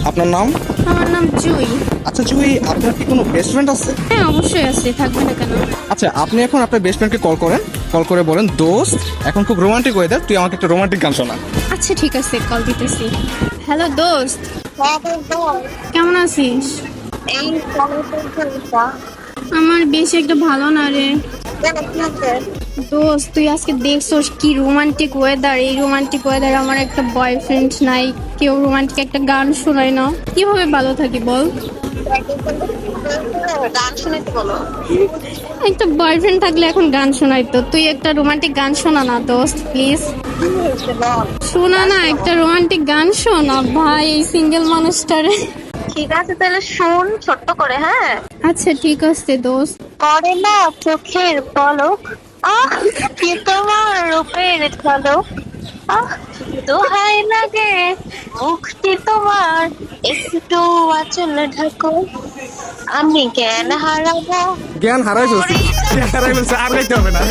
আপনার নাম? আমার নাম জুই। আচ্ছা জুই, আপনার কি কোনো বেস্ট ফ্রেন্ড আছে? হ্যাঁ অবশ্যই আছে, থাকবে না কেন। আচ্ছা, আপনি এখন আপনার বেস্ট ফ্রেন্ডকে কল করেন, কল করে বলেন দোস্ত এখন খুব রোমান্টিক ওয়েদার, তুই আমাকে একটা রোমান্টিক গান শোনা। আচ্ছা ঠিক আছে, কল দিতেছি। হ্যালো দোস্ত, কেমন আছিস? এই কলেজের আমার বেশি একটা ভালো না রে দোস্ত। তুই আজকে দেখছোস কি রোমান্টিক ওয়েদার, এই রোমান্টিক ওয়েদার আমার একটা বয়ফ্রেন্ড নাই, কেউ রোমান্টিক একটা গান শোনায় না, কিভাবে ভালো থাকি বল? গান শুনতে বলো। একটা বয়ফ্রেন্ড থাকলে এখন গান শোনাইতো, তুই একটা রোমান্টিক গান শোনা না দোস্ত প্লিজ। শোনা না, একটা রোমান্টিক গান শোনা ভাই, এই সিঙ্গেল মানুষটারে। ঠিক আছে তাহলে শুন ছোট্ট করে, হ্যাঁ। আচ্ছা ঠিক আছে দোস্ত। করে না চোখের পলক, আহ কি তোমার রূপের ঝলক, আহ দোহাই লাগে মুখটি তোমার, একটু আঁচল ঢাকো, আমি জ্ঞান হারাবো। জ্ঞান হারাই ফেলছি, জ্ঞান হারাই ফেলছি, আর গাইতে হবে না।